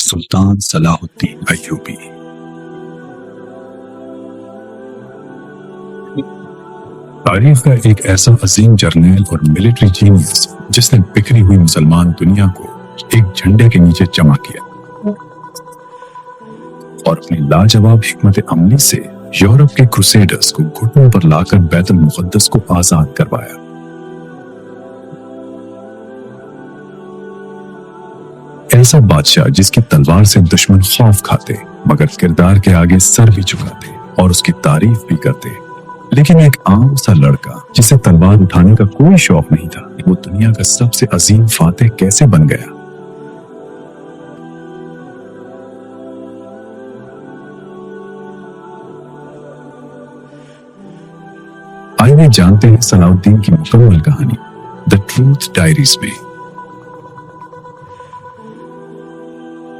سلطان صلاح الدین ایوبی۔ تاریخ کا ایک ایسا عظیم جرنیل اور ملٹری جینیس جس نے بکھری ہوئی مسلمان دنیا کو ایک جھنڈے کے نیچے جمع کیا اور اپنی لاجواب حکمت عملی سے یورپ کے کروسیڈرز کو گھٹنوں پر لا کر بیت المقدس کو آزاد کروایا۔ ایسا بادشاہ جس کی تلوار سے دشمن خوف کھاتے مگر کردار کے آگے سر بھی جھکاتے اور اس کی تعریف بھی کرتے، لیکن ایک عام سا لڑکا جسے تلوار اٹھانے کا کوئی شوق نہیں تھا، وہ دنیا کا سب سے عظیم فاتح کیسے بن گیا؟ آئیے جانتے ہیں صلاح الدین کی مکمل کہانی دی ٹروتھ ڈائریز میں۔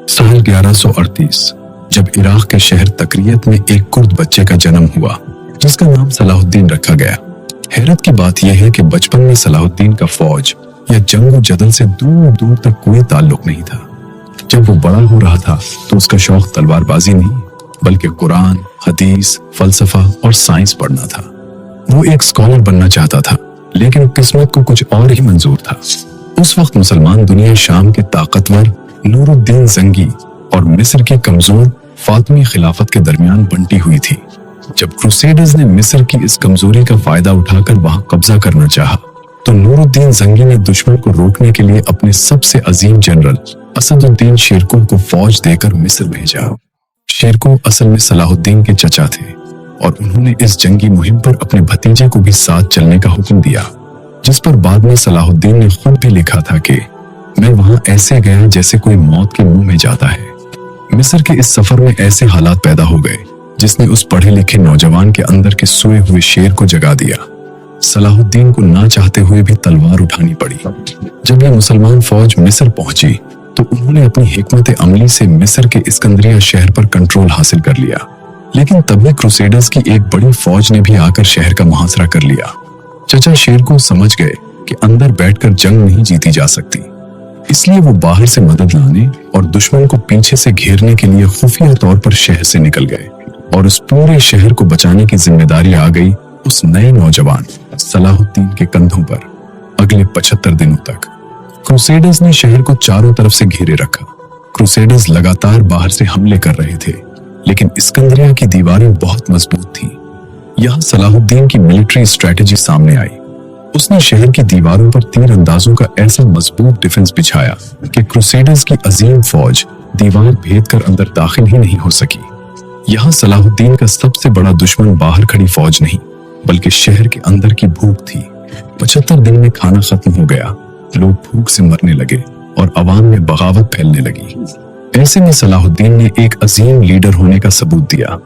سال 1138 جب عراق کے شہر تکریت میں ایک کرد بچے کا جنم ہوا جس کا نام صلاح الدین رکھا گیا۔ حیرت کی بات یہ ہے کہ بچپن میں صلاح الدین کا فوج یا جنگ و جدل سے دور دور تک کوئی تعلق نہیں تھا۔ جب وہ بڑا ہو رہا تھا تو اس کا شوق تلوار بازی نہیں بلکہ قرآن، حدیث، فلسفہ اور سائنس پڑھنا تھا۔ وہ ایک اسکالر بننا چاہتا تھا لیکن قسمت کو کچھ اور ہی منظور تھا۔ اس وقت مسلمان دنیا شام کے طاقتور نور الدین زنگی اور مصر کی کمزور فاطمی خلافت کے درمیان بنٹی ہوئی تھی۔ جب کروسیڈرز نے مصر کی اس کمزوری کا فائدہ اٹھا کر وہاں قبضہ کرنا چاہا تو نور الدین زنگی نے دشمن کو روکنے کے لیے اپنے سب سے عظیم جنرل اسد الدین شیرکوہ کو فوج دے کر مصر بھیجا۔ شیرکوہ اصل میں صلاح الدین کے چچا تھے اور انہوں نے اس جنگی مہم پر اپنے بھتیجے کو بھی ساتھ چلنے کا حکم دیا، جس پر بعد میں صلاح الدین نے خود بھی لکھا تھا کہ میں وہاں ایسے گیا جیسے کوئی موت کے منہ میں جاتا ہے۔ مصر کے اس سفر میں ایسے حالات پیدا ہو گئے جس نے اس پڑھے لکھے نوجوان کے اندر کے سوئے ہوئے شیر کو جگا دیا۔ صلاح الدین کو نہ چاہتے ہوئے بھی تلوار اٹھانی پڑی۔ جب یہ مسلمان فوج مصر پہنچی تو انہوں نے اپنی حکمت عملی سے مصر کے اسکندریہ شہر پر کنٹرول حاصل کر لیا، لیکن تبھی کروسیڈرز کی ایک بڑی فوج نے بھی آ کر شہر کا محاصرہ کر لیا۔ چچا شیرکوہ سمجھ گئے کہ اندر بیٹھ کر جنگ نہیں جیتی جا سکتی، اس لیے وہ باہر سے مدد لانے اور دشمن کو پیچھے سے گھیرنے کے لیے خفیہ طور پر شہر سے نکل گئے، اور اس پورے شہر کو بچانے کی ذمہ داری آ گئی اس نئے نوجوان صلاح الدین کے کندھوں پر۔ اگلے 75 دنوں تک کروسیڈرز نے شہر کو چاروں طرف سے گھیرے رکھا۔ کروسیڈرز لگاتار باہر سے حملے کر رہے تھے لیکن اسکندریہ کی دیواریں بہت مضبوط تھیں۔ یہاں صلاح الدین کی ملٹری اسٹریٹجی سامنے آئی۔ اس نے شہر کی دیواروں پر تیر اندازوں کا ایسا مضبوط ڈیفنس بچھایا کہ کروسیڈرز کی عظیم فوج دیوار بھید کر اندر داخل ہی نہیں ہو سکی۔ یہاں صلاح الدین کا سب سے بڑا دشمن باہر کھڑی فوج نہیں بلکہ شہر کے اندر کی بھوک تھی۔ 75 دن میں کھانا ختم ہو گیا، لوگ بھوک سے مرنے لگے اور عوام میں بغاوت پھیلنے لگی۔ ایسے میں صلاح الدین نے ایک عظیم لیڈر ہونے کا ثبوت دیا۔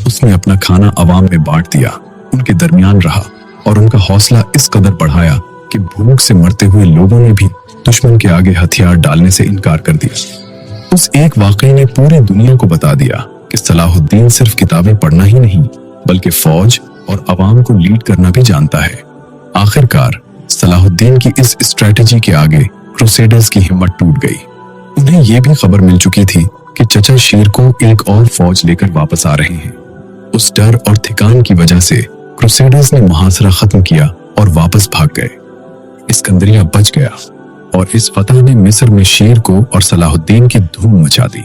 اس نے اپنا کھانا عوام میں بانٹ دیا، ان کے درمیان رہا اور ان کا حوصلہ اس قدر بڑھایا کہ بھوک سے مرتے ہوئے لوگوں نے بھی دشمن کے آگے ہتھیار ڈالنے سے انکار کر دیا۔ اس ایک واقعے نے پوری دنیا کو بتا دیا کہ صلاح الدین صرف کتابیں پڑھنا ہی نہیں بلکہ فوج اور عوام کو لیڈ کرنا بھی جانتا ہے۔ آخرکار صلاح الدین کی اس اسٹریٹجی کے آگے کروسیڈرز کی ہمت ٹوٹ گئی۔ انہیں یہ بھی خبر مل چکی تھی کہ چچا شیرکوہ ایک اور فوج لے کر واپس آ رہے ہیں۔ اس ڈر اور تھکان کی وجہ سے کروسیڈرز نے محاصرہ ختم کیا اور واپس بھاگ گئے۔ اسکندریہ بچ گیا اور اس فتح نے مصر میں شیرکوہ اور صلاح الدین کی دھوم مچا دی۔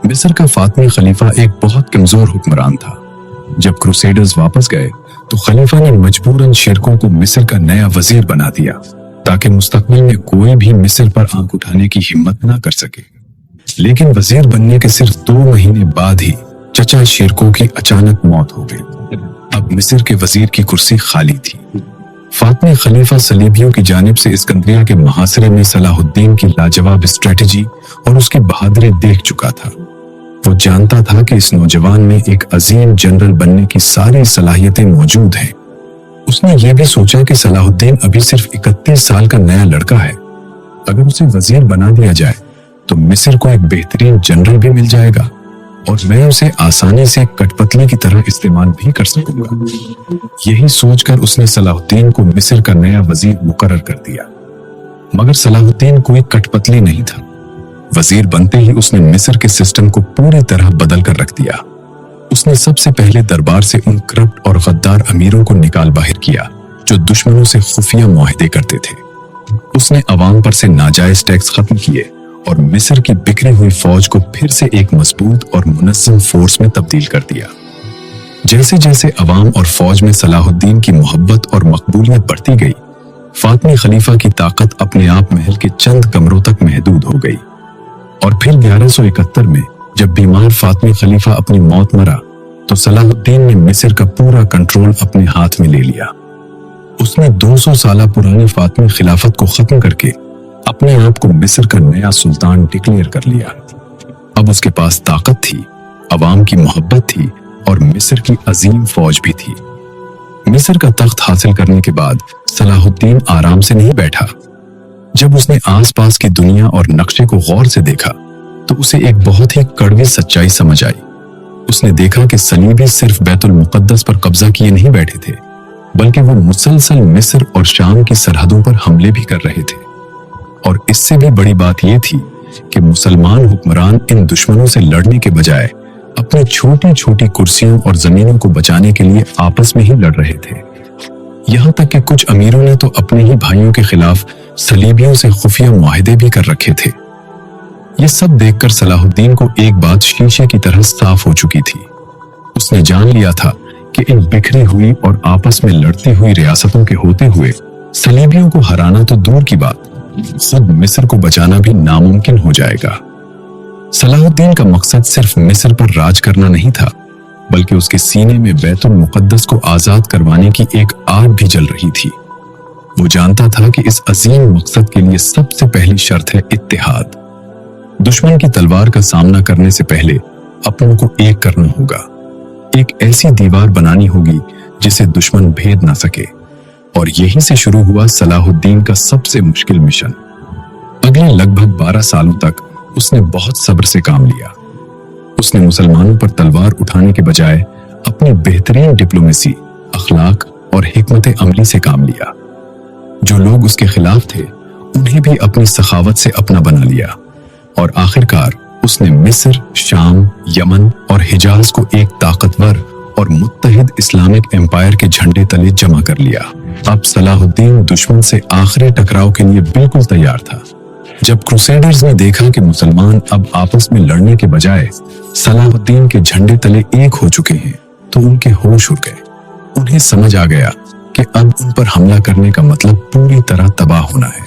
مصر کا فاطمی خلیفہ ایک بہت کمزور حکمران تھا۔ جب کروسیڈرز واپس گئے تو خلیفہ نے مجبوراً شیرکوہ کو مصر کا نیا وزیر بنا دیا تاکہ مستقبل میں کوئی بھی مصر پر آنکھ اٹھانے کی ہمت نہ کر سکے۔ لیکن وزیر بننے کے صرف 2 مہینے بعد ہی چچا شیرکوہ کی اچانک موت ہو گئی۔ اب مصر کے وزیر کی کرسی خالی تھی۔ فاطمی خلیفہ صلیبیوں کی جانب سے اسکندریہ کے محاصرے میں صلاح الدین کی لاجواب اسٹریٹجی اور اس کی بہادری دیکھ چکا تھا۔ وہ جانتا تھا کہ اس نوجوان میں ایک عظیم جنرل بننے کی ساری صلاحیتیں موجود ہیں۔ اس نے یہ بھی سوچا کہ صلاح الدین ابھی صرف 31 سال کا نیا لڑکا ہے، اگر اسے وزیر بنا دیا جائے تو مصر کو ایک بہترین جنرل بھی مل جائے گا اور میں اسے آسانی سے کٹ پتلی کی طرح استعمال بھی کر سکوں گا۔ یہی سوچ کر اس نے صلاح الدین کو مصر کا نیا وزیر مقرر کر دیا، مگر صلاح الدین کوئی کٹ پتلی نہیں تھا۔ वजीर बनते ही उसने मिस्र के सिस्टम को पूरी तरह बदल कर रख दिया। उसने सबसे पहले दरबार से उन करप्ट और गद्दार अमीरों को निकाल बाहर किया जो दुश्मनों से खुफिया मुआहदे करते थे। उसने अवाम पर से नाजायज टैक्स खत्म किए और मिस्र की बिखरी हुई फौज को फिर से एक मजबूत और मुनज़्ज़म फोर्स में तब्दील कर दिया। जैसे जैसे अवाम और फौज में सलाहुद्दीन की मोहब्बत और मकबूलियत बढ़ती गई, फातमी खलीफा की ताकत अपने आप महल के चंद कमरों तक महदूद हो गई। और फिर 1171 में जब बीमार फातमी खलीफा अपनी मौत मरा तो सलाहुद्दीन ने मिस्र का पूरा कंट्रोल अपने हाथ में ले लिया। उसने 200 साल पुरानी फातमी खिलाफत को खत्म करके अपने आप को मिस्र का नया सुल्तान डिक्लेयर कर लिया। अब उसके पास ताकत थी, अवाम की मोहब्बत थी और मिस्र की अजीम फौज भी थी। मिस्र का तख्त हासिल करने के बाद सलाहुद्दीन आराम से नहीं बैठा। जब उसने आसपास की दुनिया और नक्शे को गौर से देखा तो उसे एक बहुत ही कड़वी सच्चाई समझ आई। उसने देखा कि सलीबी सिर्फ बैतुल मुकद्दस पर कब्जा किए नहीं बैठे थे, बल्कि वो मुसलसल मिस्र और शाम की सरहदों पर हमले भी कर रहे थे। और इससे भी बड़ी बात यह थी कि मुसलमान हुक्मरान इन दुश्मनों से लड़ने के बजाय अपनी छोटी छोटी कुर्सियों और जमीनों को बचाने के लिए आपस में ही लड़ रहे थे। यहां तक कि कुछ अमीरों ने तो अपने ही भाइयों के खिलाफ सलीबियों से खुफिया मुआहदे भी कर रखे थे। यह सब देखकर सलाहुद्दीन को एक बात शीशे की तरह साफ हो चुकी थी। उसने जान लिया था कि इन बिखरी हुई और आपस में लड़ती हुई रियासतों के होते हुए सलीबियों को हराना तो दूर की बात, खुद मिस्र को बचाना भी नामुमकिन हो जाएगा। सलाहुद्दीन का मकसद सिर्फ मिस्र पर राज करना नहीं था, बल्कि उसके सीने में बैतुल मुकद्दस को आजाद करवाने की एक आग भी जल रही थी। वो जानता था कि इस अजीम मकसद के लिए सबसे पहली शर्त है इत्तेहाद। दुश्मन की तलवार का सामना करने से पहले अपनों को एक करना होगा। एक ऐसी दीवार बनानी होगी जिसे दुश्मन भेद ना सके। और यहीं से शुरू हुआ सलाहुद्दीन का सबसे मुश्किल मिशन। अगले लगभग 12 सालों तक उसने बहुत सब्र से काम लिया। उसने मुसलमानों पर तलवार उठाने के बजाय अपनी बेहतरीन डिप्लोमेसी, अखलाक और हिकमत अमली से काम लिया। जो लोग उसके खिलाफ थे उन्हें भी अपनी सखावत से अपना बना लिया और आखिरकार उसने मिस्र, शाम, यमन और हिजाज को एक ताकतवर और मुत्तहिद इस्लामिक एम्पायर के झंडे तले जमा कर लिया। अब सलाहुद्दीन दुश्मन से आखिरी टकराव के लिए बिल्कुल तैयार था। जब क्रूसेडर्स ने देखा कि मुसलमान अब आपस में लड़ने के बजाय सलाहुद्दीन के झंडे तले एक हो चुके हैं तो उनके होश उड़ गए। उन्हें समझ आ गया कि अब उन पर हमला करने का मतलब पूरी तरह तबाह होना है।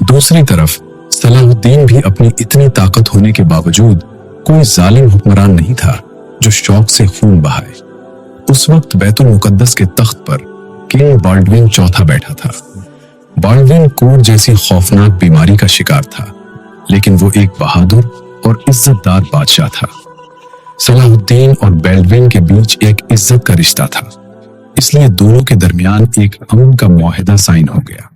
दूसरी तरफ सलाहुद्दीन भी अपनी इतनी ताकत होने के बावजूद कोई जालिम हुक्मरान नहीं था जो शौक से खून बहाए। उस वक्त बैतुल मुकद्दस के तख्त पर किंग बाल्डविन चौथा बैठा था। बाल्डविन कोढ़ जैसी खौफनाक बीमारी का शिकार था, लेकिन वो एक बहादुर और इज्जतदार बादशाह था। सलाहुद्दीन और बाल्डविन के बीच एक इज्जत का रिश्ता था, इसलिए दोनों के दरमियान एक अमन का मुआहिदा साइन हो गया।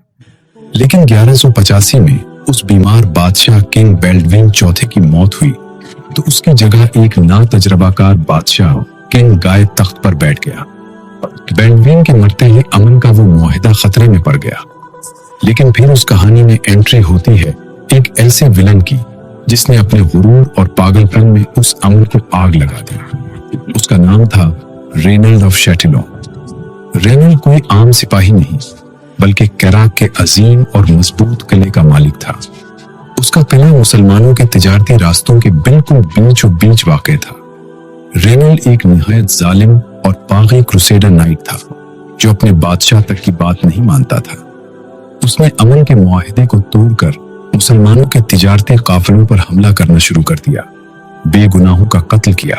लेकिन 1185 में उस बीमार बादशाह किंग बाल्डविन चौथे की मौत हुई तो उसकी जगह एक नातजुर्बाकार बादशाह किंग गाय तख्त पर बैठ गया। बाल्डविन के मरते ही अमन का वो मुआहिदा खतरे में पड़ गया। लेकिन फिर उस कहानी में एंट्री होती है एक ऐसे विलन की जिसने अपने गुरूर और पागलपन में उस अमन को आग लगा दी। उसका नाम था रेनल्ड ऑफ शैटिलोन। रेनल्ड कोई आम सिपाही नहीं, बल्कि कैराक के अजीम और मजबूत किले का मालिक था। उसका किला मुसलमानों के तिजारती रास्तों के बिल्कुल बीचों बीच वाक़ था। रेनल्ड एक निहायत जालिम और पागी क्रूसेडर नाइट था जो अपने बादशाह तक की बात नहीं मानता था। उसने अमन के मुआहिदे को तोड़कर मुसलमानों के तिजारती काफिलों पर हमला करना शुरू कर दिया, बेगुनाहों का कत्ल किया।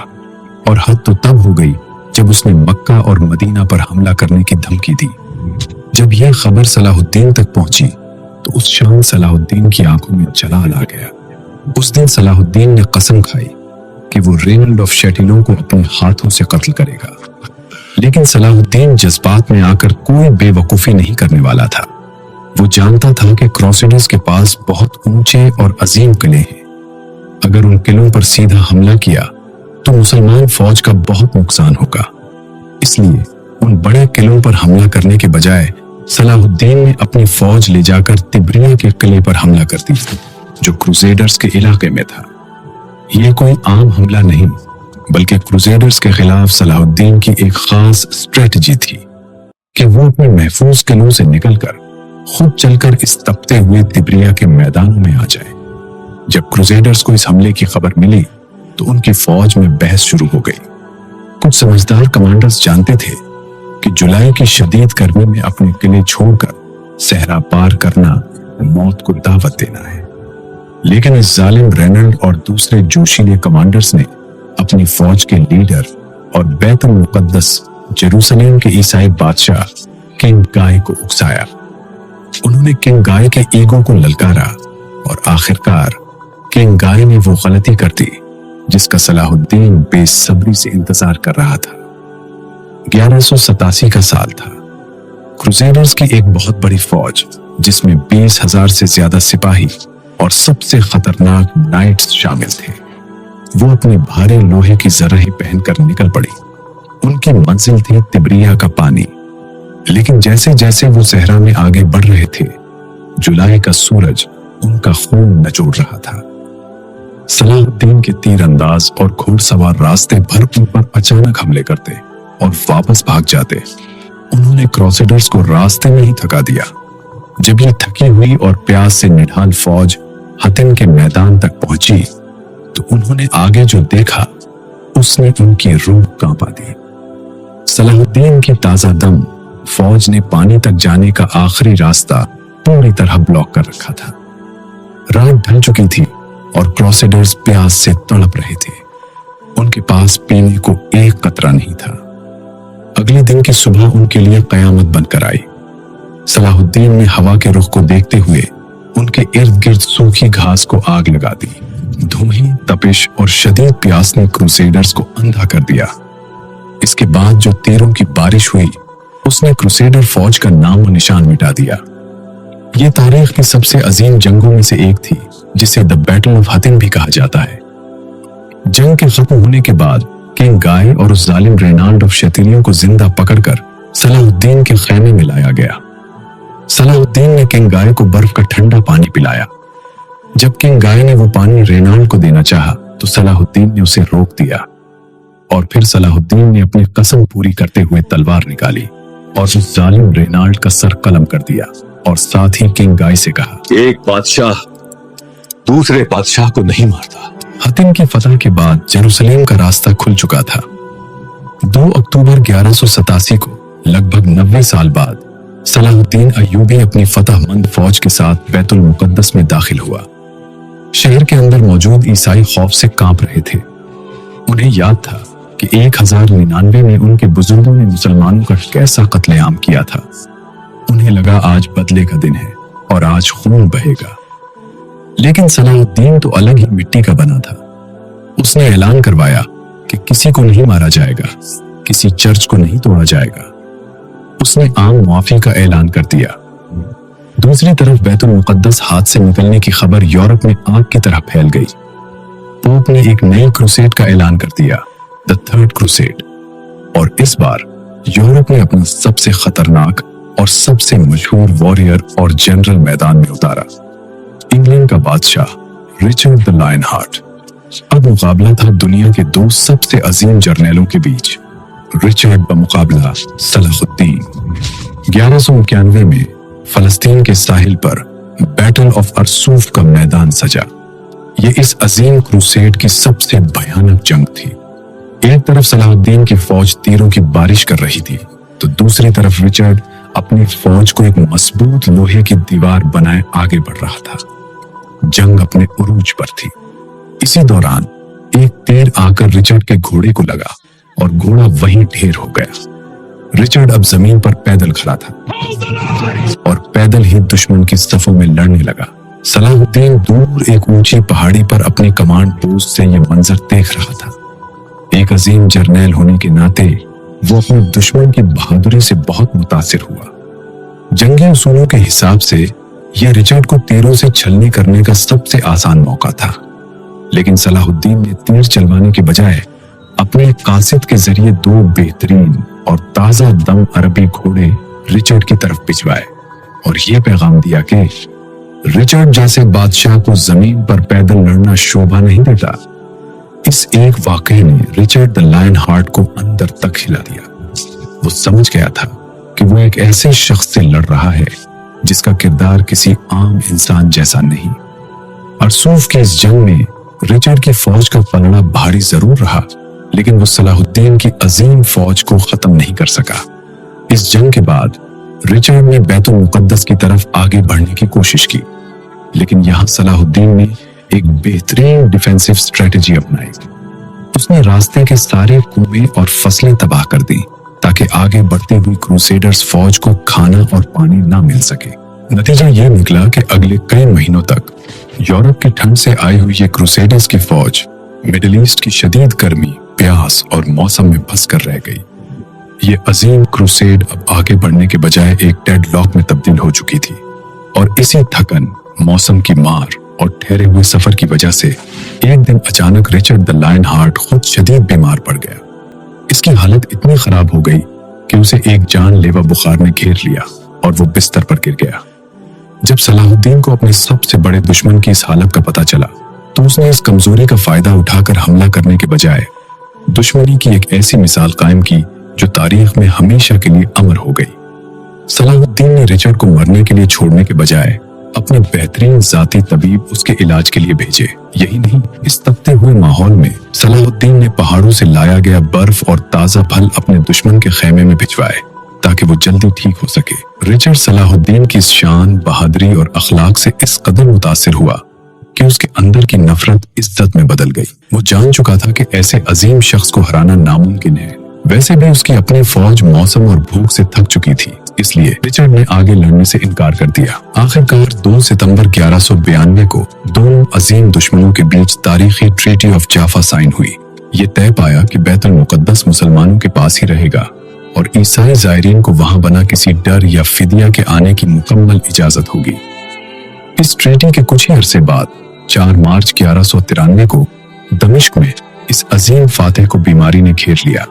और हद तो तब हो गई जब उसने मक्का और मदीना पर हमला करने की धमकी दी। जब यह खबर सलाहुद्दीन तक पहुंची तो उस शाम सलाहुद्दीन की आंखों में जलाल आ गया। उस दिन सलाहुद्दीन ने कसम खाई कि वो रेनल्ड ऑफ शैटिलों को अपने हाथों से कत्ल करेगा। लेकिन सलाहुद्दीन जज्बात में आकर कोई बेवकूफी नहीं करने वाला था। वो जानता था कि क्रूसेडर्स के पास बहुत ऊंचे और अजीम किले हैं। अगर उन किलों पर सीधा हमला किया तो मुसलमान फौज का बहुत नुकसान होगा। इसलिए उन बड़े किलों पर हमला करने के बजाय सलाहुद्दीन ने अपनी फौज ले जाकर तिब्रिया के किले पर हमला कर दी। जो क्रूसेडर्स के इलाके में था। यह कोई आम हमला नहीं, बल्कि क्रूसेडर्स के खिलाफ सलाहुद्दीन की एक खास स्ट्रेटजी थी कि वो अपने महफूज किलों से निकलकर खुद चलकर इस तपते हुए तिब्रिया के मैदानों में आ जाए। जब क्रूसेडर्स को इस हमले की खबर मिली तो उनकी फौज में बहस शुरू हो गई। कुछ समझदार कमांडर्स जानते थे कि जुलाई की शदीद गर्मी में अपने किले छोड़कर सहरा पार करना मौत को दावत देना है, लेकिन इस जालिम रेनल्ड और दूसरे जोशीले कमांडर्स ने अपनी फौज के लीडर और बैतुल मुकद्दस जेरूसलेम के ईसाई बादशाह किंग गाय को उकसाया। उन्होंने किंग गाय के ईगो को ललकारा और आखिरकार किंग गाय ने वो गलती कर दी जिसका सलाहुद्दीन बेसब्री से इंतजार कर रहा था। 1187 का साल था। क्रूसेडर्स की एक बहुत बड़ी फौज जिसमें 20,000 से ज्यादा सिपाही और सबसे खतरनाक नाइट्स शामिल थे, वो अपने भारी लोहे की जरही पहनकर निकल पड़ी। उनकी मंजिल थी तिब्रिया का पानी, लेकिन जैसे जैसे वो सहरा में आगे बढ़ रहे थे, जुलाई का सूरज उनका खून नचोड़ रहा था। सलाहुद्दीन के तीरंदाज और घुड़सवार रास्ते भर उन पर अचानक हमले करते और वापस भाग जाते। उन्होंने क्रूसेडर्स को रास्ते में ही थका दिया। जब ये थकी हुई और प्यास से निढाल फौज हतिन के मैदान तक पहुंची तो उन्होंने आगे जो देखा उसने उनकी रूह कांपा दी। सलाहुद्दीन की ताजा दम फौज ने पानी तक जाने का आखिरी रास्ता पूरी तरह ब्लॉक कर रखा था। रात ढल चुकी थी और क्रूसेडर्स प्यास से तड़प रहे थे। उनके पास पीने को एक कतरा नहीं था। अगले दिन की सुबह उनके लिए कयामत बनकर आई। सलाहुद्दीन ने हवा के रुख को देखते हुए उनके इर्द गिर्द सूखी घास को आग लगा दी। धुएं, तपिश और शदीद प्यास ने क्रूसेडर्स को अंधा कर दिया। इसके बाद जो तीरों की बारिश हुई उसने क्रूसेडर फौज का नाम और निशान मिटा दिया। ये तारीख की सबसे अजीम जंगों में से एक थी, जिसे द बैटल ऑफ हतिन भी कहा जाता है। जंग के खत्म होने के बाद किंग गाय और उस जालिम रेनाल्ड ऑफ शेतिलियों को जिंदा पकड़कर सलाहुद्दीन के खैमे में लाया गया। सलाहुद्दीन ने किंग गाय को बर्फ का ठंडा पानी पिलाया। जब किंग गाय ने वो पानी रेनाल्ड को देना चाहा तो सलाहुद्दीन ने उसे रोक दिया और फिर सलाहुद्दीन ने अपनी कसम पूरी करते हुए तलवार निकाली और उस जालिम रेनाल्ड का सर कलम कर दिया और साथ ही किंग गाय से कहा, एक बादशाह दूसरे बादशाह को नहीं मारता। हतिन की फतह के बाद जेरूसलेम का रास्ता खुल चुका था। 2 अक्टूबर 1187 को लगभग 90 साल बाद सलाहुद्दीन अय्यूबी अपनी फतहमंद फौज के साथ बैतुल मुकद्दस में दाखिल हुआ। शहर के अंदर मौजूद ईसाई खौफ से कांप रहे थे। उन्हें याद था कि 1099 में उनके बुजुर्गों ने मुसलमानों का कैसा कत्लेआम किया था। उन्हें लगा आज बदले का दिन है और आज खून बहेगा। लेकिन सलाहुद्दीन तो अलग ही मिट्टी का बना था। उसने ऐलान करवाया कि किसी को नहीं मारा जाएगा, किसी चर्च को नहीं तोड़ा जाएगा। उसने आम मुआफी का ऐलान कर दिया। दूसरी तरफ बैतुल मुकद्दस हाथ से निकलने की खबर यूरोप में आग की तरह फैल गई। पोप ने एक नई क्रूसेड का ऐलान कर दिया, द थर्ड क्रूसेड, और इस बार यूरोप ने अपना सबसे खतरनाक और सबसे मशहूर वॉरियर और जनरल मैदान में उतारा, इंग्लैंड का बादशाह रिचर्ड द लायन हार्ट। अब मुकाबला था दुनिया के 2 सबसे अजीम जर्नैलों के बीच, रिचर्ड बमुकाबला सलाहुद्दीन। 1191 में फलस्तीन के साहिल पर बैटल ऑफ अरसूफ का मैदान सजा। ये इस अजीम क्रूसेड की सबसे भयानक जंग थी। एक तरफ सलाहुद्दीन की फौज तीरों की बारिश कर रही थी तो दूसरी तरफ रिचर्ड अपनी फौज को एक मजबूत लोहे की दीवार बनाए आगे बढ़ रहा था। जंग अपने उरूज पर थी। इसी दौरान एक तीर आकर रिचर्ड के घोड़े को लगा और घोड़ा वहीं ढेर हो गया। रिचर्ड अब जमीन पर पैदल खड़ा था और पैदल ही दुश्मन की सफों में लड़ने लगा। सलाहुद्दीन दूर एक ऊंची पहाड़ी पर अपनी कमांड पोस्ट से यह मंजर देख रहा था। एक अजीम जर्नैल होने के नाते वो अपने दुश्मन की बहादुरी से बहुत मुतासिर हुआ। जंगी उसूलों के हिसाब से यह रिचर्ड को तीरों से छलनी करने का सबसे आसान मौका था, लेकिन सलाहुद्दीन ने तीर चलवाने के बजाय अपने कासिद के जरिए 2 बेहतरीन और ताजा दम अरबी घोड़े रिचर्ड की तरफ भिजवाए और यह पैगाम दिया कि रिचर्ड जैसे बादशाह को जमीन पर पैदल लड़ना शोभा नहीं देता। इस एक वाकये ने रिचर्ड द लायन हार्ट को अंदर तक हिला दिया। वो समझ गया था कि वो एक ऐसे शख्स से लड़ रहा है जिसका किरदार किसी आम इंसान जैसा नहीं। अरसूफ की इस जंग में रिचर्ड की फौज का पलड़ा भारी जरूर रहा, लेकिन वो सलाहुद्दीन की अजीम फौज को खत्म नहीं कर सका। इस जंग के बाद रिचर्ड ने बैतुल मुकद्दस की तरफ आगे बढ़ने की कोशिश की, लेकिन यहां सलाहुद्दीन ने एक बेहतरीन डिफेंसिव स्ट्रेटेजी अपनाई। उसने रास्ते के सारे कुएं और फसलें तबाह कर दी ताकि आगे बढ़ती हुई क्रूसेडर्स फौज को खाना और पानी ना मिल सके। नतीजा ये निकला कि अगले कई महीनों तक यूरोप की ठंड से आई हुई ये क्रूसेडर्स की फौज मिडिल ईस्ट की शदीद गर्मी, प्यास और मौसम में फंस कर रह गई। ये अजीम क्रूसेड अब आगे बढ़ने के बजाय एक डेडलॉक में तब्दील हो चुकी थी, और इसी थकन, मौसम की मार और ठहरे हुए सफर की वजह से एक दिन अचानक रिचर्ड द लायन हार्ट खुद शदीद बीमार पड़ गया। इसकी हालत इतनी खराब हो गई कि उसे एक जानलेवा बुखार ने घेर लिया और वो बिस्तर पर गिर गया। जब सलाहुद्दीन को अपने सबसे बड़े दुश्मन की इस हालत का पता चला तो उसने इस कमजोरी का फायदा उठाकर हमला करने के बजाय दुश्मनी की एक ऐसी मिसाल कायम की जो तारीख में हमेशा के लिए अमर हो गई। सलाहुद्दीन ने रिचर्ड को मरने के लिए छोड़ने के बजाय अपने बेहतरीन जाती तबीब उसके इलाज के लिए भेजे। यही नहीं, इस तपते हुए माहौल में सलाहुद्दीन ने पहाड़ों से लाया गया बर्फ और ताजा फल अपने दुश्मन के खेमे में भिजवाए ताकि वो जल्दी ठीक हो सके। रिचर्ड सलाहुद्दीन की शान, बहादुरी और अखलाक से इस कदर मुतासिर हुआ कि उसके अंदर की नफरत इज्जत में बदल गई। वो जान चुका था कि ऐसे अजीम शख्स को हराना नामुमकिन है। वैसे भी उसकी अपनी फौज मौसम और भूख से थक चुकी थी, इसलिए रिचर्ड ने आगे लड़ने से इनकार कर दिया। आखिरकार 2 सितंबर 1192 को दोनों अजीम दुश्मनों के बीच तारीखी ट्रीटी ऑफ जाफा साइन हुई। ये तय पाया कि बैतुल मुकद्दस मुसलमानों के पास ही रहेगा और ईसाई ज़ायरीन को वहां बना किसी डर या फिदिया के आने की मुकम्मल इजाजत होगी। इस ट्रीटी के कुछ ही अरसे बाद 4 मार्च 1193 को दमिश्क में इस अजीम फातेह को बीमारी ने घेर लिया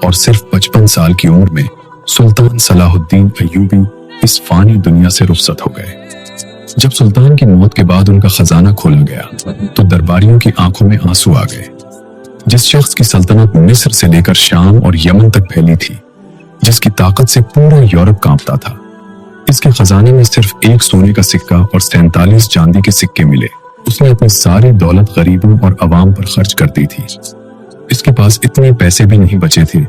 और सिर्फ 55 साल की उम्र में सुल्तान सलाहुद्दीन अय्यूबी इस फानी दुनिया से रुखसत हो गए। जब सुल्तान की मौत के बाद उनका खजाना खोला गया तो दरबारियों की आंखों में आंसू आ गए। जिस शख्स की सल्तनत मिस्र से लेकर शाम और यमन तक फैली थी, जिसकी ताकत से पूरा यूरोप कांपता था, इसके खजाने में सिर्फ 1 सोने का सिक्का और 47 चांदी के सिक्के मिले। उसने अपनी सारी दौलत गरीबों और अवाम पर खर्च कर दी थी। इसके पास इतने पैसे भी नहीं बचे थे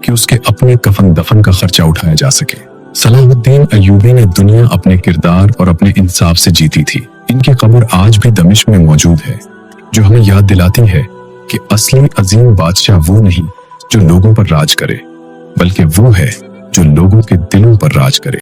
कि उसके अपने कफन दफन का खर्चा उठाया जा सके। सलाहुद्दीन अय्यूबी ने दुनिया अपने किरदार और अपने इंसाफ से जीती थी। इनकी कब्र आज भी दमिश्क में मौजूद है, जो हमें याद दिलाती है कि असली अजीम बादशाह वो नहीं जो लोगों पर राज करे, बल्कि वो है जो लोगों के दिलों पर राज करे।